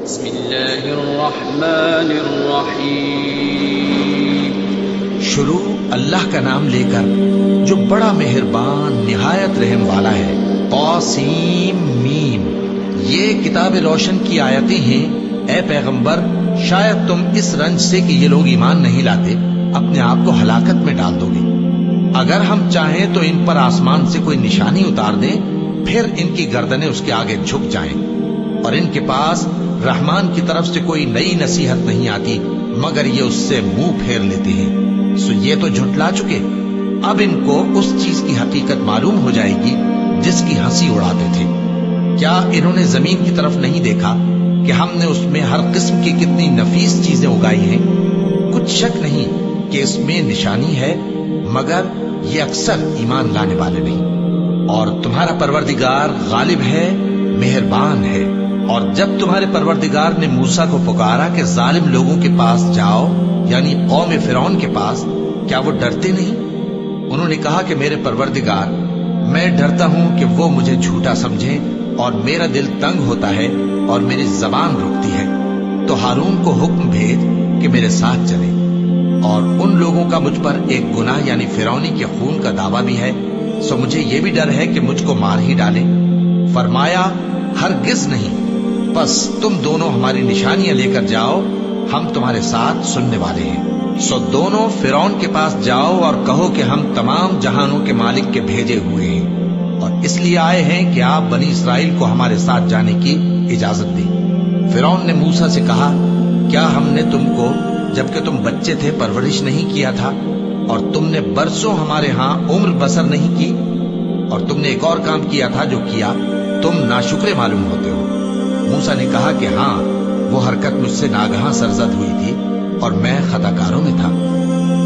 بسم اللہ الرحمن الرحیم۔ شروع اللہ کا نام لے کر جو بڑا مہربان نہایت رحم والا ہے۔ طاسیم میم، یہ کتاب روشن کی آیتیں ہیں۔ اے پیغمبر، شاید تم اس رنج سے کہ یہ لوگ ایمان نہیں لاتے اپنے آپ کو ہلاکت میں ڈال دو گے۔ اگر ہم چاہیں تو ان پر آسمان سے کوئی نشانی اتار دیں، پھر ان کی گردنیں اس کے آگے جھک جائیں، اور ان کے پاس رحمان کی طرف سے کوئی نئی نصیحت نہیں آتی مگر یہ اس سے منہ پھیر لیتے ہیں۔ سو یہ تو جھٹلا چکے، اب ان کو اس چیز کی حقیقت معلوم ہو جائے گی جس کی ہنسی اڑاتے تھے۔ کیا انہوں نے زمین کی طرف نہیں دیکھا کہ ہم نے اس میں ہر قسم کی کتنی نفیس چیزیں اگائی ہیں؟ کچھ شک نہیں کہ اس میں نشانی ہے، مگر یہ اکثر ایمان لانے والے نہیں۔ اور تمہارا پروردگار غالب ہے، مہربان ہے۔ اور جب تمہارے پروردگار نے موسیٰ کو پکارا کہ ظالم لوگوں کے پاس جاؤ، یعنی قوم فرعون کے پاس، کیا وہ ڈرتے نہیں؟ انہوں نے کہا کہ میرے پروردگار، میں ڈرتا ہوں کہ وہ مجھے جھوٹا سمجھیں، اور میرا دل تنگ ہوتا ہے اور میری زبان رکتی ہے۔ تو ہارون کو حکم بھیج کہ میرے ساتھ چلے۔ اور ان لوگوں کا مجھ پر ایک گناہ یعنی فرعونی کے خون کا دعویٰ بھی ہے، سو مجھے یہ بھی ڈر ہے کہ مجھ کو مار ہی ڈالے۔ فرمایا ہرگز نہیں، بس تم دونوں ہماری نشانیاں لے کر جاؤ، ہم تمہارے ساتھ سننے والے ہیں۔ سو دونوں فرعون کے پاس جاؤ اور کہو کہ ہم تمام جہانوں کے مالک کے بھیجے ہوئے ہیں، اور اس لیے آئے ہیں کہ آپ بنی اسرائیل کو ہمارے ساتھ جانے کی اجازت دیں۔ فرعون نے موسیٰ سے کہا، کیا ہم نے تم کو جبکہ تم بچے تھے پرورش نہیں کیا تھا، اور تم نے برسوں ہمارے ہاں عمر بسر نہیں کی؟ اور تم نے ایک اور کام کیا تھا جو کیا، تم ناشکرے معلوم ہوتے ہو۔ موسیٰ نے کہا کہ ہاں، وہ حرکت مجھ سے ناگہاں سرزد ہوئی تھی اور میں خطا کاروں میں تھا۔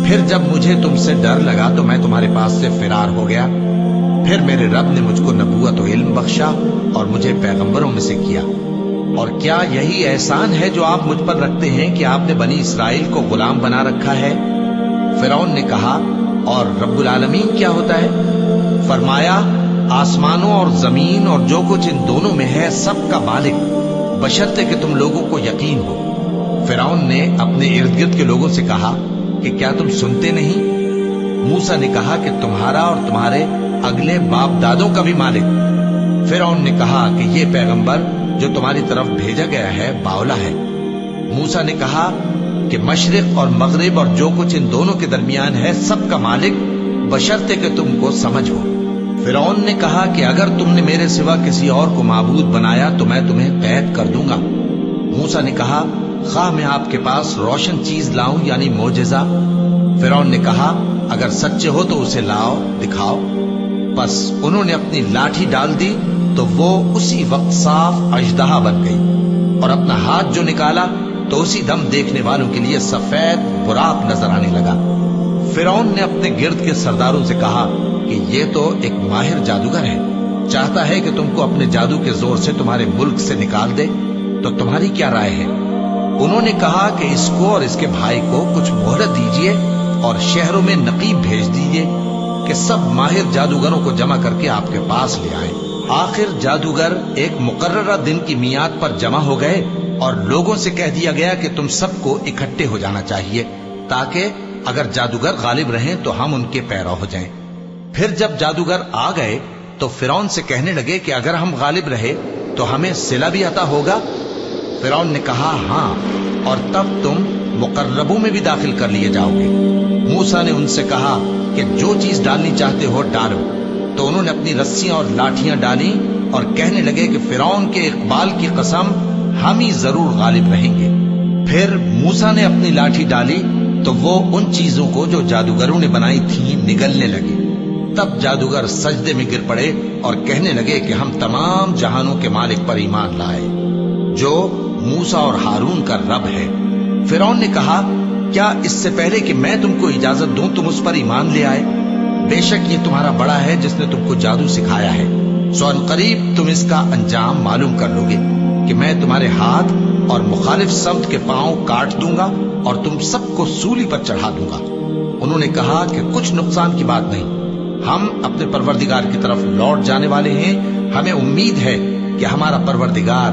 پھر جب مجھے تم سے ڈر لگا تو میں تمہارے پاس سے فرار ہو گیا۔ پھر میرے رب نے مجھ کو نبوت و علم بخشا اور مجھے پیغمبروں میں سے کیا۔ اور کیا یہی احسان ہے جو آپ مجھ پر رکھتے ہیں کہ آپ نے بنی اسرائیل کو غلام بنا رکھا ہے؟ فرعون نے کہا، اور رب العالمین کیا ہوتا ہے؟ فرمایا، آسمانوں اور زمین اور جو کچھ ان دونوں میں ہے سب کا مالک، بشرطے کہ تم لوگوں کو یقین ہو۔ فرعون نے اپنے ارد گرد کے لوگوں سے کہا کہ کیا تم سنتے نہیں؟ موسیٰ نے کہا کہ تمہارا اور تمہارے اگلے باپ دادوں کا بھی مالک۔ فرعون نے کہا کہ یہ پیغمبر جو تمہاری طرف بھیجا گیا ہے باولا ہے۔ موسیٰ نے کہا کہ مشرق اور مغرب اور جو کچھ ان دونوں کے درمیان ہے سب کا مالک، بشرطے کہ تم کو سمجھ ہو۔ فرعون نے کہا کہ اگر تم نے میرے سوا کسی اور کو معبود بنایا تو میں تمہیں قید کر دوں گا۔ موسیٰ نے کہا، خواہ میں آپ کے پاس روشن چیز لاؤں یعنی معجزہ؟ فرعون نے کہا، اگر سچے ہو تو اسے لاؤ، دکھاؤ۔ بس انہوں نے اپنی لاٹھی ڈال دی تو وہ اسی وقت صاف اژدہا بن گئی، اور اپنا ہاتھ جو نکالا تو اسی دم دیکھنے والوں کے لیے سفید براق نظر آنے لگا۔ فرعون نے اپنے گرد کے سرداروں سے کہا کہ یہ تو ایک ماہر جادوگر ہے، چاہتا ہے کہ تم کو اپنے جادو کے زور سے تمہارے ملک سے نکال دے، تو تمہاری کیا رائے ہے؟ انہوں نے کہا کہ اس کو اور اس کے بھائی کو کچھ مہلت دیجیے اور شہروں میں نقیب بھیج دیجیے کہ سب ماہر جادوگروں کو جمع کر کے آپ کے پاس لے آئیں۔ آخر جادوگر ایک مقررہ دن کی میعاد پر جمع ہو گئے، اور لوگوں سے کہہ دیا گیا کہ تم سب کو اکٹھے ہو جانا چاہیے تاکہ اگر جادوگر غالب رہیں تو ہم ان کے پیرو ہو جائیں۔ پھر جب جادوگر آ گئے تو فرعون سے کہنے لگے کہ اگر ہم غالب رہے تو ہمیں صلہ بھی عطا ہوگا؟ فرعون نے کہا، ہاں، اور تب تم مقربوں میں بھی داخل کر لیے جاؤ گے۔ موسیٰ نے ان سے کہا کہ جو چیز ڈالنی چاہتے ہو ڈالو۔ تو انہوں نے اپنی رسیاں اور لاٹھیاں ڈالی اور کہنے لگے کہ فرعون کے اقبال کی قسم، ہم ہی ضرور غالب رہیں گے۔ پھر موسیٰ نے اپنی لاٹھی ڈالی تو وہ ان چیزوں کو جو جادوگروں نے بنائی تھیں نگلنے لگی۔ تب جادوگر سجدے میں گر پڑے اور کہنے لگے کہ ہم تمام جہانوں کے مالک پر ایمان لائے جو موسیٰ اور ہارون کا رب ہے۔ فرعون نے کہا، کیا اس سے پہلے کہ میں تم کو اجازت دوں تم اس پر ایمان لے آئے؟ بے شک یہ تمہارا بڑا ہے جس نے تم کو جادو سکھایا ہے، سو عنقریب تم اس کا انجام معلوم کر لو گے کہ میں تمہارے ہاتھ اور مخالف سمت کے پاؤں کاٹ دوں گا اور تم سب کو سولی پر چڑھا دوں گا۔ انہوں نے کہا کہ کچھ نقصان کی بات نہیں، ہم اپنے پروردگار کی طرف لوٹ جانے والے ہیں، ہمیں امید ہے کہ ہمارا پروردگار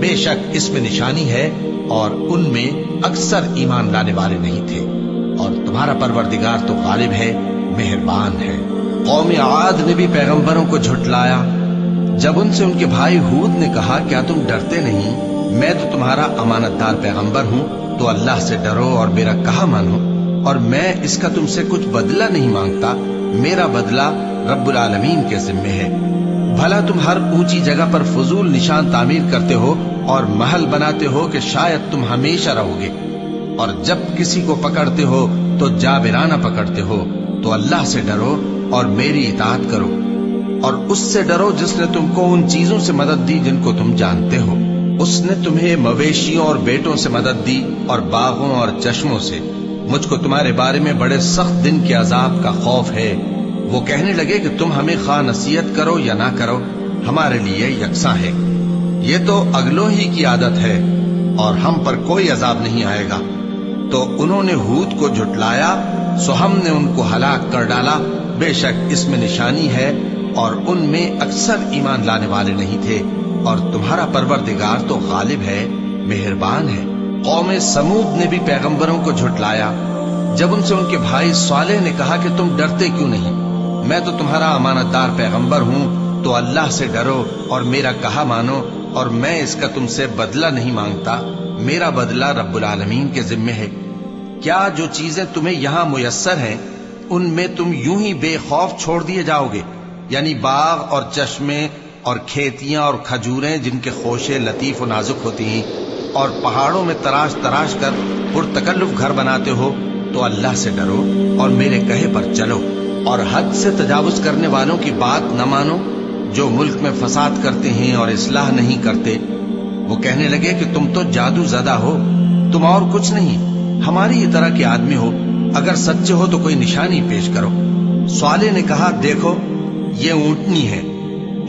بے شک اس میں نشانی ہے اور ان میں اکثر ایمان لانے والے نہیں تھے، اور تمہارا پروردگار تو غالب ہے، مہربان ہے۔ قوم عاد نے بھی پیغمبروں کو جھٹلایا جب ان سے ان کے بھائی ہود نے کہا کیا تم ڈرتے نہیں؟ میں تو تمہارا امانت دار پیغمبر ہوں، تو اللہ سے ڈرو اور میرا کہا مانو، اور میں اس کا تم سے کچھ بدلہ نہیں مانگتا، میرا بدلہ رب العالمین کے ذمے ہے۔ بھلا تم ہر اونچی جگہ پر فضول نشان تعمیر کرتے ہو اور محل بناتے ہو کہ شاید تم ہمیشہ رہو گے، اور جب کسی کو پکڑتے ہو تو جابرانہ پکڑتے ہو، تو اللہ سے ڈرو اور میری اطاعت کرو، اور اس سے ڈرو جس نے تم کو ان چیزوں سے مدد دی جن کو تم جانتے ہو۔ اس نے تمہیں مویشیوں اور بیٹوں سے مدد دی اور باغوں اور چشموں سے۔ مجھ کو تمہارے بارے میں بڑے سخت دن کے عذاب کا خوف ہے۔ وہ کہنے لگے کہ تم ہمیں خواہ نصیحت کرو یا نہ کرو، ہمارے لیے یکساں ہے، یہ تو اگلوں ہی کی عادت ہے، اور ہم پر کوئی عذاب نہیں آئے گا۔ تو انہوں نے ہود کو جھٹلایا، سو ہم نے ان کو ہلاک کر ڈالا۔ بے شک اس میں نشانی ہے اور ان میں اکثر ایمان لانے والے نہیں تھے، اور تمہارا پروردگار تو غالب ہے، مہربان ہے۔ قوم سمود نے بھی پیغمبروں کو جھٹلایا جب ان سے ان کے بھائی صالح نے کہا کہ تم ڈرتے کیوں نہیں؟ میں تو تمہارا امانت دار پیغمبر ہوں، تو اللہ سے ڈرو اور میرا کہا مانو، اور میں اس کا تم سے بدلہ نہیں مانگتا، میرا بدلہ رب العالمین کے ذمے ہے۔ کیا جو چیزیں تمہیں یہاں میسر ہیں ان میں تم یوں ہی بے خوف چھوڑ دیے جاؤ گے؟ یعنی باغ اور چشمے اور کھیتیاں اور کھجوریں جن کے خوشے لطیف و نازک ہوتی ہیں، اور پہاڑوں میں تراش تراش کر پرتکلف گھر بناتے ہو، تو اللہ سے ڈرو اور میرے کہے پر چلو، اور حد سے تجاوز کرنے والوں کی بات نہ مانو جو ملک میں فساد کرتے ہیں اور اصلاح نہیں کرتے۔ وہ کہنے لگے کہ تم تو جادو زدہ ہو، تم اور کچھ نہیں، ہماری ہی طرح کے آدمی ہو، اگر سچے ہو تو کوئی نشانی پیش کرو۔ صالح نے کہا دیکھو یہ اونٹنی ہے،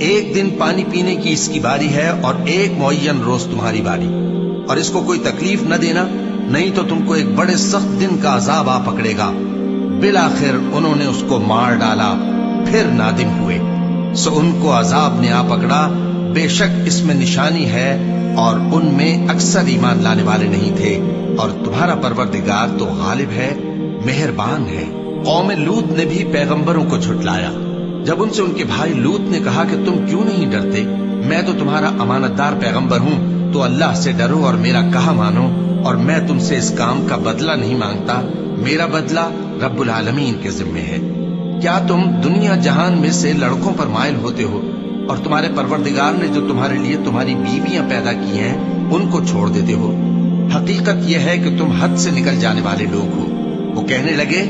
ایک دن پانی پینے کی اس کی باری ہے اور ایک معین روز تمہاری باری، اور اس کو کوئی تکلیف نہ دینا، نہیں تو تم کو ایک بڑے سخت دن کا عذاب آ پکڑے گا۔ بالآخر انہوں نے اس کو مار ڈالا، پھر نادم ہوئے، سو ان کو عذاب نے آ پکڑا۔ بے شک اس میں نشانی ہے اور ان میں اکثر ایمان لانے والے نہیں تھے، اور تمہارا پروردگار تو غالب ہے، مہربان ہے۔ قوم لوط نے بھی پیغمبروں کو جھٹلایا جب ان سے ان کے بھائی لوط نے کہا کہ تم کیوں نہیں ڈرتے؟ میں تو تمہارا امانت دار پیغمبر ہوں، تو اللہ سے ڈرو اور میرا کہا مانو، اور میں تم سے اس کام کا بدلہ نہیں مانگتا، میرا بدلہ رب العالمین کے ذمے ہے۔ کیا تم دنیا جہان میں سے لڑکوں پر مائل ہوتے ہو، اور تمہارے پروردگار نے جو تمہارے لیے تمہاری بیویاں پیدا کی ہیں ان کو چھوڑ دیتے ہو؟ حقیقت یہ ہے کہ تم حد سے نکل جانے والے لوگ ہو۔ وہ کہنے لگے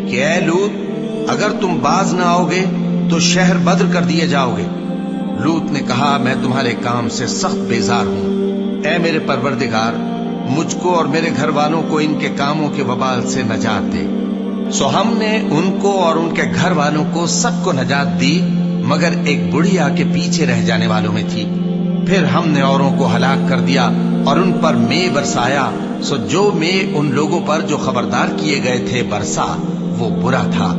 کہ اے لوط، اگر تم باز نہ آؤ گے تو شہر بدر کر دیے جاؤ گے۔ لوط نے کہا میں تمہارے کام سے سخت بیزار ہوں، اے میرے پروردگار مجھ کو اور میرے گھر والوں کو ان کے کاموں کے وبال سے نجات دے۔ سو ہم نے ان کو اور ان کے گھر والوں کو سب کو نجات دی، مگر ایک بڑھیا کے پیچھے رہ جانے والوں میں تھی۔ پھر ہم نے اوروں کو ہلاک کر دیا اور ان پر مے برسایا، سو جو مے ان لوگوں پر جو خبردار کیے گئے تھے برسا وہ برا تھا۔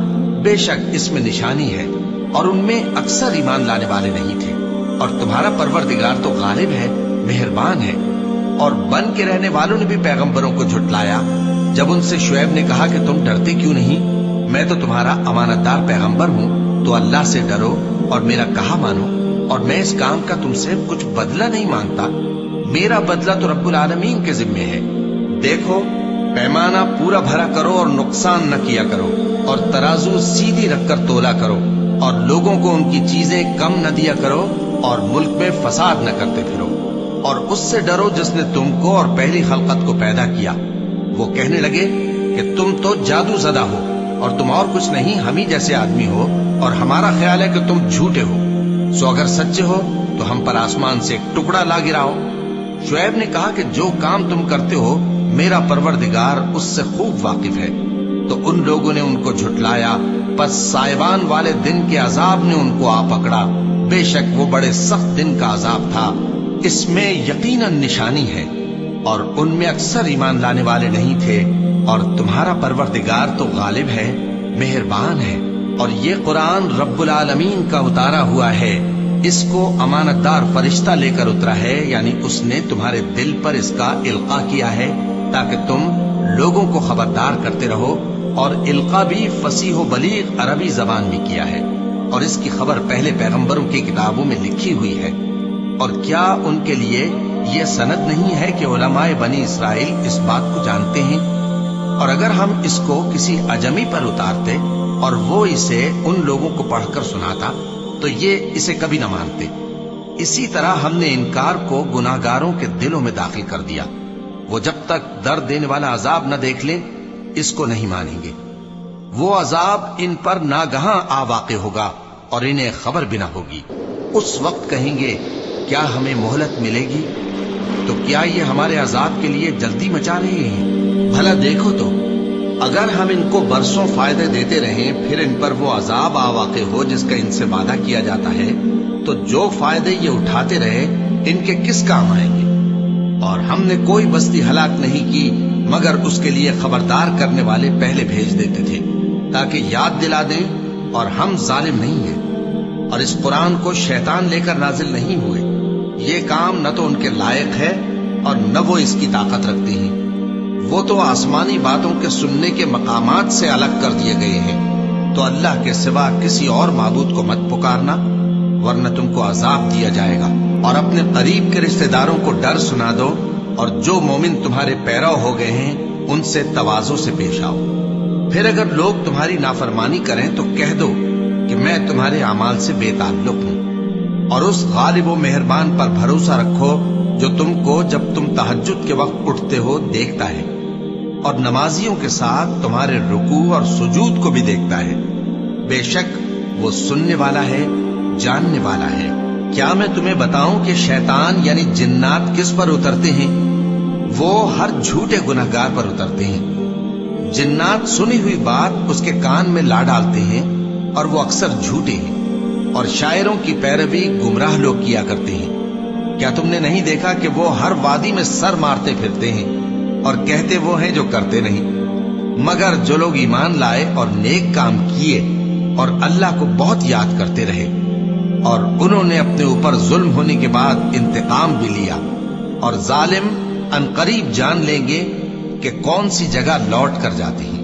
بے شک اس میں نشانی ہے اور ان میں اکثر ایمان لانے والے نہیں تھے، اور تمہارا پروردگار تو غالب ہے، مہربان ہے۔ اور بن کے رہنے والوں نے بھی پیغمبروں کو جھٹلایا جب ان سے شعیب نے کہا کہ تم ڈرتے کیوں نہیں؟ میں تو تمہارا امانت دار پیغمبر ہوں، تو اللہ سے ڈرو اور میرا کہا مانو، اور میں اس کام کا تم سے کچھ بدلہ نہیں مانگتا، میرا بدلہ تو رب العالمین کے ذمے ہے۔ دیکھو پیمانہ پورا بھرا کرو اور نقصان نہ کیا کرو، اور ترازو سیدھی رکھ کر تولا کرو، اور لوگوں کو ان کی چیزیں کم نہ دیا کرو، اور ملک میں فساد نہ کرتے پھرو، اور اس سے ڈرو جس نے تم کو اور پہلی خلقت کو پیدا کیا۔ وہ کہنے لگے کہ تم تو جادو زدہ ہو، اور تم اور کچھ نہیں، ہم ہی جیسے آدمی ہو، اور ہمارا خیال ہے کہ تم جھوٹے ہو، سو اگر سچے ہو تو ہم پر آسمان سے ایک ٹکڑا لا گراؤ۔ شعیب نے کہا کہ جو کام تم کرتے ہو میرا پروردگار اس سے خوب واقف ہے۔ تو ان لوگوں نے ان کو جھٹلایا، پس سائبان والے دن کے عذاب نے ان کو آ پکڑا۔ بے شک وہ بڑے سخت دن کا عذاب تھا، اس میں یقیناً نشانی ہے، اور ان میں اکثر ایمان لانے والے نہیں تھے، اور تمہارا پروردگار تو غالب ہے، مہربان ہے۔ اور یہ قرآن رب العالمین کا اتارا ہوا ہے، اس کو امانتدار فرشتہ لے کر اترا ہے، یعنی اس نے تمہارے دل پر اس کا القاء کیا ہے تاکہ تم لوگوں کو خبردار کرتے رہو، اور القاء بھی فصیح و بلیغ عربی زبان میں کیا ہے، اور اس کی خبر پہلے پیغمبروں کی کتابوں میں لکھی ہوئی ہے۔ اور کیا ان کے لیے یہ سند نہیں ہے کہ علماء بنی اسرائیل اس بات کو جانتے ہیں؟ اور اگر ہم اس کو کسی اجمی پر اتارتے اور وہ اسے ان لوگوں کو پڑھ کر سناتا تو یہ اسے کبھی نہ مانتے۔ اسی طرح ہم نے انکار کو گناہگاروں کے دلوں میں داخل کر دیا، وہ جب تک درد دینے والا عذاب نہ دیکھ لیں اس کو نہیں مانیں گے۔ وہ عذاب ان پر ناگہاں آ واقع ہوگا اور انہیں خبر بھی نہ ہوگی۔ اس وقت کہیں گے کیا ہمیں مہلت ملے گی؟ تو کیا یہ ہمارے عذاب کے لیے جلدی مچا رہے ہیں؟ بھلا دیکھو تو اگر ہم ان کو برسوں فائدے دیتے رہیں پھر ان پر وہ عذاب آ واقع ہو جس کا ان سے وعدہ کیا جاتا ہے تو جو فائدے یہ اٹھاتے رہے ان کے کس کام آئیں گے؟ اور ہم نے کوئی بستی ہلاک نہیں کی مگر اس کے لیے خبردار کرنے والے پہلے بھیج دیتے تھے تاکہ یاد دلا دیں، اور ہم ظالم نہیں ہیں۔ اور اس قرآن کو شیطان لے کر نازل نہیں ہوئے، یہ کام نہ تو ان کے لائق ہے اور نہ وہ اس کی طاقت رکھتے ہیں۔ وہ تو آسمانی باتوں کے سننے کے مقامات سے الگ کر دیے گئے ہیں۔ تو اللہ کے سوا کسی اور معبود کو مت پکارنا ورنہ تم کو عذاب دیا جائے گا۔ اور اپنے قریب کے رشتہ داروں کو ڈر سنا دو، اور جو مومن تمہارے پیرو ہو گئے ہیں ان سے تواضع سے پیش آؤ۔ پھر اگر لوگ تمہاری نافرمانی کریں تو کہہ دو کہ میں تمہارے اعمال سے بے تعلق ہوں، اور اس غالب و مہربان پر بھروسہ رکھو جو تم کو جب تم تہجد کے وقت اٹھتے ہو دیکھتا ہے، اور نمازیوں کے ساتھ تمہارے رکوع اور سجود کو بھی دیکھتا ہے۔ بے شک وہ سننے والا ہے، جاننے والا ہے۔ کیا میں تمہیں بتاؤں کہ شیطان یعنی جنات کس پر اترتے ہیں؟ وہ ہر جھوٹے گنہگار پر اترتے ہیں۔ جنات سنی ہوئی بات اس کے کان میں لا ڈالتے ہیں اور وہ اکثر جھوٹے ہیں، اور شاعروں کی پیروی گمراہ لوگ کیا کرتے ہیں۔ کیا تم نے نہیں دیکھا کہ وہ ہر وادی میں سر مارتے پھرتے ہیں اور کہتے وہ ہیں جو کرتے نہیں؟ مگر جو لوگ ایمان لائے اور نیک کام کیے اور اللہ کو بہت یاد کرتے رہے، اور انہوں نے اپنے اوپر ظلم ہونے کے بعد انتقام بھی لیا، اور ظالم انقریب جان لیں گے کہ کون سی جگہ لوٹ کر جاتے ہیں۔